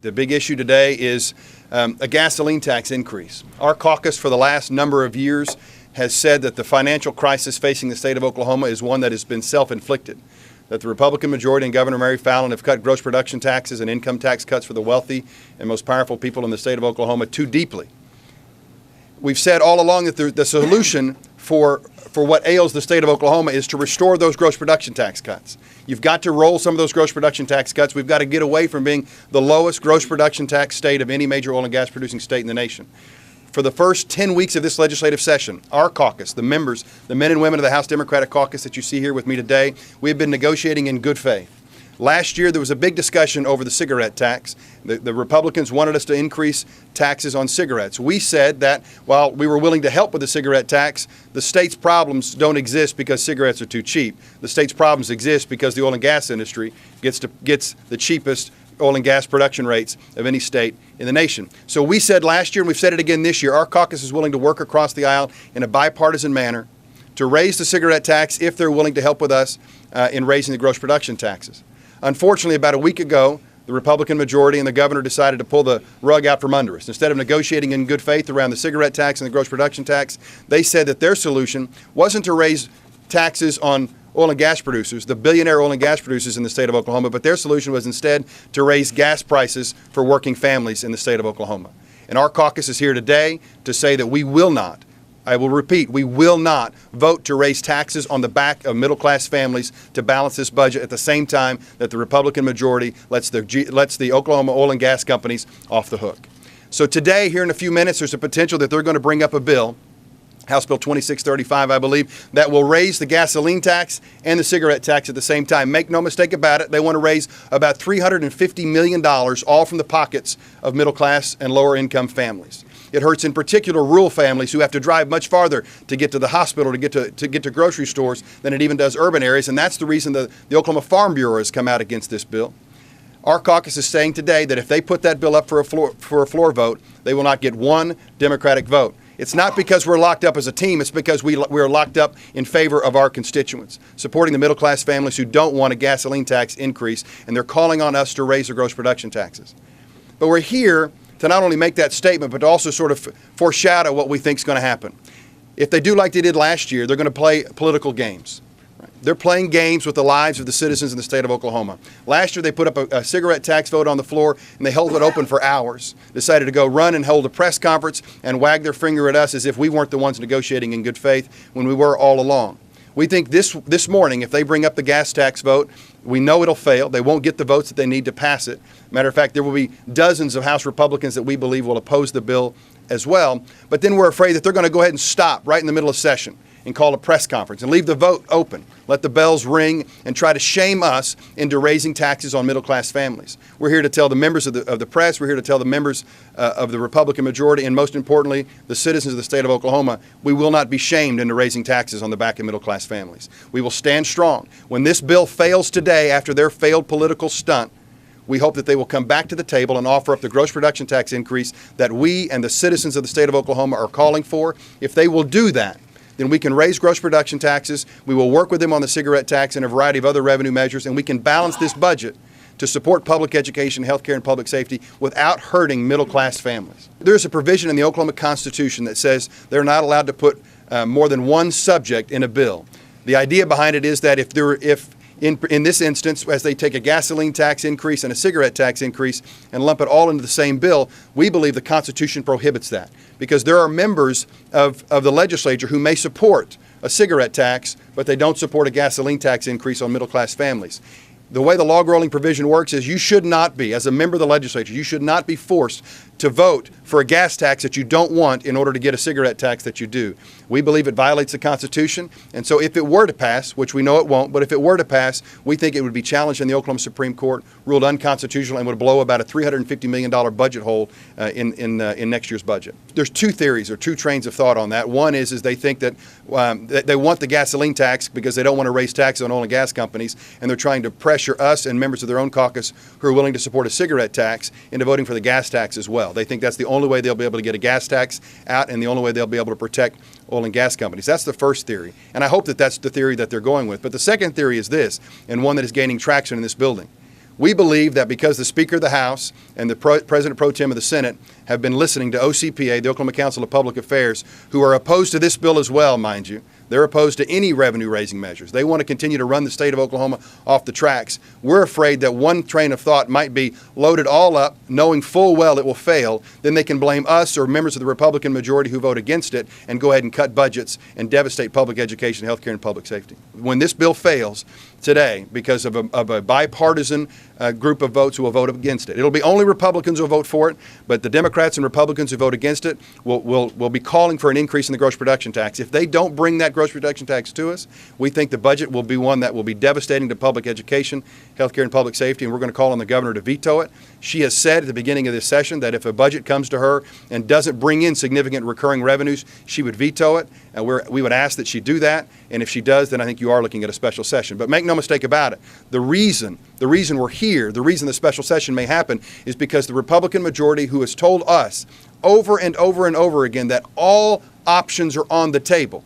The big issue today is a gasoline tax increase. Our caucus for the last number of years has said that the financial crisis facing the state of Oklahoma is one that has been self-inflicted, that the Republican majority and Governor Fallin have cut gross production taxes and income tax cuts for the wealthy and most powerful people in the state of Oklahoma too deeply. We've said all along that the solution for what ails the state of Oklahoma is to restore those gross production tax cuts. You've got to roll some of those gross production tax cuts. We've got to get away from being the lowest gross production tax state of any major oil and gas producing state in the nation. For the first 10 weeks of this legislative session, our caucus, the members, the men and women of the House Democratic Caucus that you see here with me today, we have been negotiating in good faith. Last year, there was a big discussion over the cigarette tax. The Republicans wanted us to increase taxes on cigarettes. We said that while we were willing to help with the cigarette tax, the state's problems don't exist because cigarettes are too cheap. The state's problems exist because the oil and gas industry gets the cheapest oil and gas production rates of any state in the nation. So we said last year, and we've said it again this year, our caucus is willing to work across the aisle in a bipartisan manner to raise the cigarette tax if they're willing to help with us in raising the gross production taxes. Unfortunately, about a week ago, the Republican majority and the governor decided to pull the rug out from under us. Instead of negotiating in good faith around the cigarette tax and the gross production tax, they said that their solution wasn't to raise taxes on oil and gas producers, the billionaire oil and gas producers in the state of Oklahoma, but their solution was instead to raise gas prices for working families in the state of Oklahoma. And our caucus is here today to say that we will not, I will repeat, we will not vote to raise taxes on the back of middle-class families to balance this budget at the same time that the Republican majority lets the Oklahoma oil and gas companies off the hook. So today, here in a few minutes, there's a potential that they're going to bring up a bill, House Bill 2635, I believe, that will raise the gasoline tax and the cigarette tax at the same time. Make no mistake about it, they want to raise about $350 million, all from the pockets of middle-class and lower-income families. It hurts in particular rural families who have to drive much farther to get to the hospital, to get to grocery stores than it even does urban areas, and that's the reason the Oklahoma Farm Bureau has come out against this bill. Our caucus is saying today that if they put that bill up for a floor vote, they will not get one Democratic vote. It's not because we're locked up as a team, it's because we're locked up in favor of our constituents, supporting the middle-class families who don't want a gasoline tax increase, and they're calling on us to raise the gross production taxes. But we're here to not only make that statement, but to also sort of foreshadow what we think is going to happen. If they do like they did last year, they're going to play political games. They're playing games with the lives of the citizens in the state of Oklahoma. Last year, they put up a cigarette tax vote on the floor, and they held it open for hours, decided to go run and hold a press conference and wag their finger at us as if we weren't the ones negotiating in good faith when we were all along. We think this morning, if they bring up the gas tax vote, we know it'll fail. They won't get the votes that they need to pass it. Matter of fact, there will be dozens of House Republicans that we believe will oppose the bill as well. But then we're afraid that they're going to go ahead and stop right in the middle of session and call a press conference and leave the vote open, let the bells ring, and try to shame us into raising taxes on middle-class families. We're here to tell the members of the press, we're here to tell the members of the Republican majority, and most importantly, the citizens of the state of Oklahoma, we will not be shamed into raising taxes on the back of middle-class families. We will stand strong. When this bill fails today after their failed political stunt, we hope that they will come back to the table and offer up the gross production tax increase that we and the citizens of the state of Oklahoma are calling for. If they will do that, then we can raise gross production taxes, we will work with them on the cigarette tax and a variety of other revenue measures, and we can balance this budget to support public education, health care, and public safety without hurting middle-class families. There's a provision in the Oklahoma Constitution that says they're not allowed to put more than one subject in a bill. The idea behind it is that if in this instance, as they take a gasoline tax increase and a cigarette tax increase and lump it all into the same bill, we believe the Constitution prohibits that, because there are members of the legislature who may support a cigarette tax, but they don't support a gasoline tax increase on middle-class families. The way the log rolling provision works is you should not be, as a member of the legislature, you should not be forced to vote for a gas tax that you don't want in order to get a cigarette tax that you do. We believe it violates the Constitution, and so if it were to pass, which we know it won't, but if it were to pass, we think it would be challenged in the Oklahoma Supreme Court, ruled unconstitutional, and would blow about a $350 million budget hole in next year's budget. There's two theories or two trains of thought on that. One is they think that they want the gasoline tax because they don't want to raise taxes on oil and gas companies, and they're trying to pressure us and members of their own caucus who are willing to support a cigarette tax into voting for the gas tax as well. They think that's the only way they'll be able to get a gas tax out and the only way they'll be able to protect oil and gas companies. That's the first theory, and I hope that that's the theory that they're going with. But the second theory is this, and one that is gaining traction in this building. We believe that because the Speaker of the House and the President Pro Tem of the Senate have been listening to OCPA, the Oklahoma Council of Public Affairs, who are opposed to this bill as well, mind you. They're opposed to any revenue-raising measures. They want to continue to run the state of Oklahoma off the tracks. We're afraid that one train of thought might be loaded all up, knowing full well it will fail. Then they can blame us or members of the Republican majority who vote against it and go ahead and cut budgets and devastate public education, health care, and public safety. When this bill fails today because of a bipartisan group of votes who will vote against it, it'll be only Republicans who will vote for it, but the Democrats and Republicans who vote against it will be calling for an increase in the gross production tax. If they don't bring that gross production tax to us, we think the budget will be one that will be devastating to public education, health care, and public safety, and we're going to call on the governor to veto it. She has said at the beginning of this session that if a budget comes to her and doesn't bring in significant recurring revenues, she would veto it. We would ask that she do that, and if she does, then I think you are looking at a special session. But make no mistake about it, the reason we're here, the reason the special session may happen is because the Republican majority, who has told us over and over and over again that all options are on the table,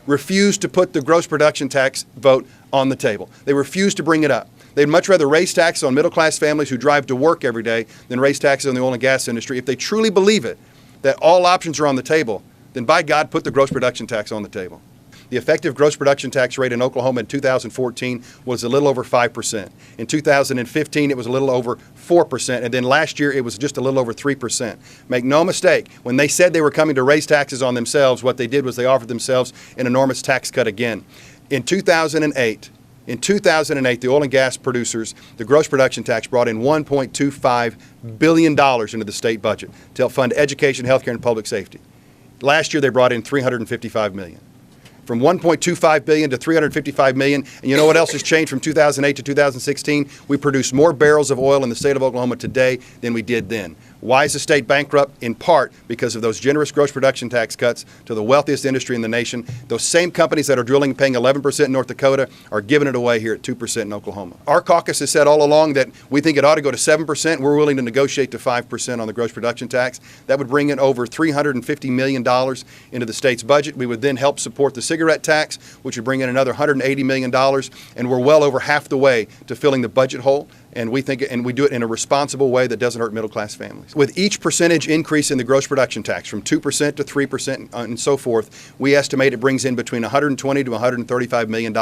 refused to put the gross production tax vote on the table. They refused to bring it up. They'd much rather raise taxes on middle-class families who drive to work every day than raise taxes on the oil and gas industry. If they truly believe it, that all options are on the table, then by God, put the gross production tax on the table. The effective gross production tax rate in Oklahoma in 2014 was a little over 5%. In 2015, it was a little over 4%. And then last year, it was just a little over 3%. Make no mistake, when they said they were coming to raise taxes on themselves, what they did was they offered themselves an enormous tax cut again. In 2008, the oil and gas producers, the gross production tax brought in $1.25 billion into the state budget to help fund education, health care, and public safety. Last year, they brought in $355 million. From $1.25 billion to $355 million. And you know what else has changed from 2008 to 2016? We produce more barrels of oil in the state of Oklahoma today than we did then. Why is the state bankrupt? In part because of those generous gross production tax cuts to the wealthiest industry in the nation. Those same companies that are drilling and paying 11% in North Dakota are giving it away here at 2% in Oklahoma. Our caucus has said all along that we think it ought to go to 7%. We're willing to negotiate to 5% on the gross production tax. That would bring in over $350 million into the state's budget. We would then help support the cigarette tax, which would bring in another $180 million, and we're well over half the way to filling the budget hole. And we do it in a responsible way that doesn't hurt middle-class families. With each percentage increase in the gross production tax, from 2% to 3% and so forth, we estimate it brings in between $120 to $135 million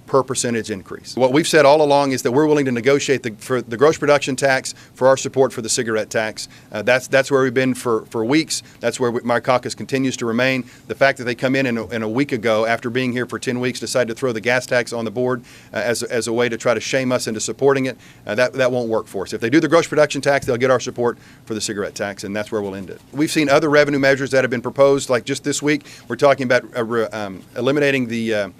per percentage increase. What we've said all along is that we're willing to negotiate for the gross production tax for our support for the cigarette tax. That's where we've been for weeks. That's where my caucus continues to remain. The fact that they come in a week ago, after being here for 10 weeks, decided to throw the gas tax on the board as a way to try to shame us into supporting it, that won't work for us. If they do the gross production tax, they'll get our support for the cigarette tax, and that's where we'll end it. We've seen other revenue measures that have been proposed, like just this week, we're talking about eliminating the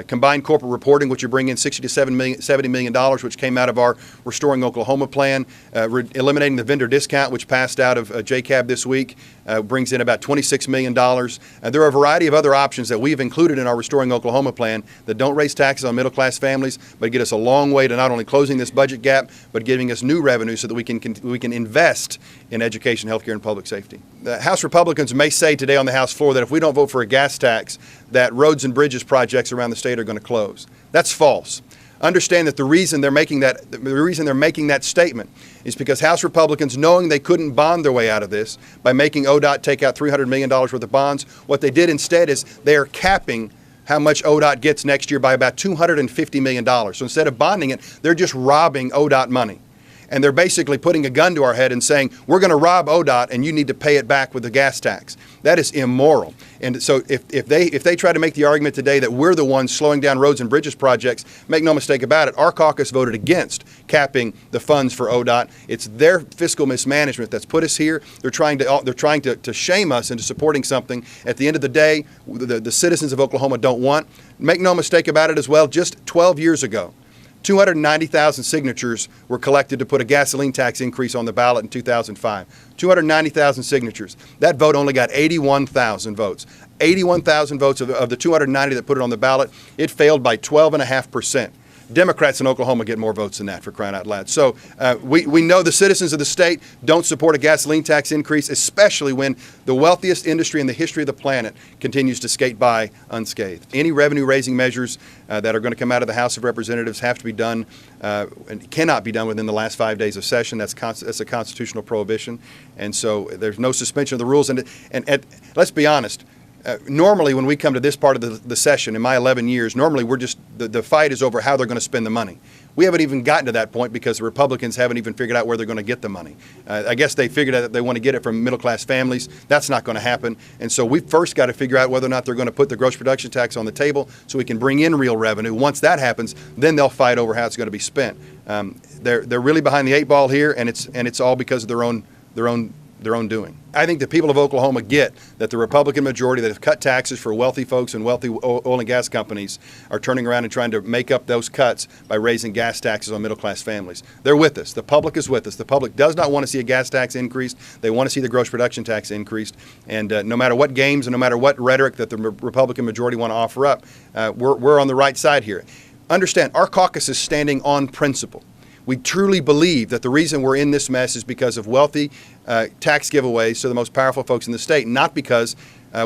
combined corporate reporting, which would bring in $60 to $70 million, which came out of our Restoring Oklahoma plan. Eliminating the vendor discount, which passed out of JCAB this week, brings in about $26 million. There are a variety of other options that we've included in our Restoring Oklahoma plan that don't raise taxes on middle-class families, but get us a long way to not only closing this budget gap, but giving us new revenue so that we can invest in education, health care, and public safety. The House Republicans may say today on the House floor that if we don't vote for a gas tax, that roads and bridges projects around the state are going to close. That's false. Understand that the reason they're making that statement is because House Republicans, knowing they couldn't bond their way out of this by making ODOT take out $300 million worth of bonds, what they did instead is they are capping how much ODOT gets next year by about $250 million. So instead of bonding it, they're just robbing ODOT money. And they're basically putting a gun to our head and saying, we're going to rob ODOT and you need to pay it back with the gas tax. That is immoral. And so if they try to make the argument today that we're the ones slowing down roads and bridges projects, make no mistake about it, our caucus voted against capping the funds for ODOT. It's their fiscal mismanagement that's put us here. They're trying to shame us into supporting something at the end of the day the citizens of Oklahoma don't want. Make no mistake about it as well, just 12 years ago, 290,000 signatures were collected to put a gasoline tax increase on the ballot in 2005. 290,000 signatures. That vote only got 81,000 votes. 81,000 votes of the 290 that put it on the ballot. It failed by 12.5%. Democrats in Oklahoma get more votes than that, for crying out loud. So we know the citizens of the state don't support a gasoline tax increase, especially when the wealthiest industry in the history of the planet continues to skate by unscathed. Any revenue-raising measures that are going to come out of the House of Representatives have to be done and cannot be done within the last 5 days of session. That's a constitutional prohibition, and so there's no suspension of the rules. And let's be honest. Normally, when we come to this part of the session, in my 11 years, normally we're just, the fight is over how they're going to spend the money. We haven't even gotten to that point because the Republicans haven't even figured out where they're going to get the money. I guess they figured out that they want to get it from middle-class families. That's not going to happen. And so we first got to figure out whether or not they're going to put the gross production tax on the table so we can bring in real revenue. Once that happens, then they'll fight over how it's going to be spent. They're really behind the 8 ball here, and it's all because of their own doing. I think the people of Oklahoma get that the Republican majority that have cut taxes for wealthy folks and wealthy oil and gas companies are turning around and trying to make up those cuts by raising gas taxes on middle-class families. They're with us. The public is with us. The public does not want to see a gas tax increased. They want to see the gross production tax increased. And no matter what games and no matter what rhetoric that the Republican majority want to offer up, we're on the right side here. Understand, our caucus is standing on principle. We truly believe that the reason we're in this mess is because of wealthy tax giveaways to the most powerful folks in the state, not because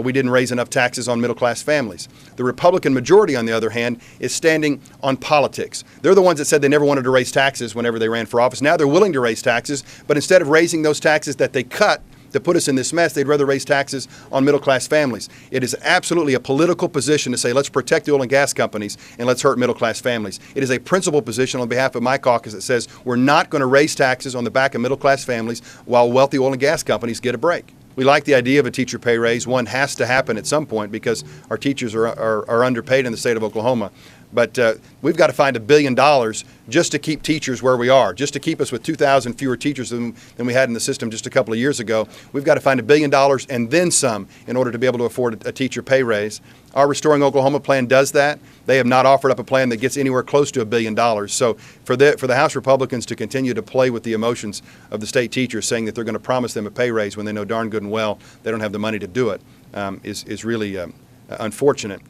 we didn't raise enough taxes on middle-class families. The Republican majority, on the other hand, is standing on politics. They're the ones that said they never wanted to raise taxes whenever they ran for office. Now they're willing to raise taxes, but instead of raising those taxes that they cut to put us in this mess, they'd rather raise taxes on middle-class families. It is absolutely a political position to say, let's protect the oil and gas companies and let's hurt middle-class families. It is a principled position on behalf of my caucus that says we're not going to raise taxes on the back of middle-class families while wealthy oil and gas companies get a break. We like the idea of a teacher pay raise. One has to happen at some point because our teachers are underpaid in the state of Oklahoma. But we've got to find $1 billion just to keep teachers where we are, just to keep us with 2,000 fewer teachers than we had in the system just a couple of years ago. We've got to find $1 billion and then some in order to be able to afford a teacher pay raise. Our Restoring Oklahoma plan does that. They have not offered up a plan that gets anywhere close to $1 billion. So for the House Republicans to continue to play with the emotions of the state teachers, saying that they're going to promise them a pay raise when they know darn good and well they don't have the money to do it, is really unfortunate.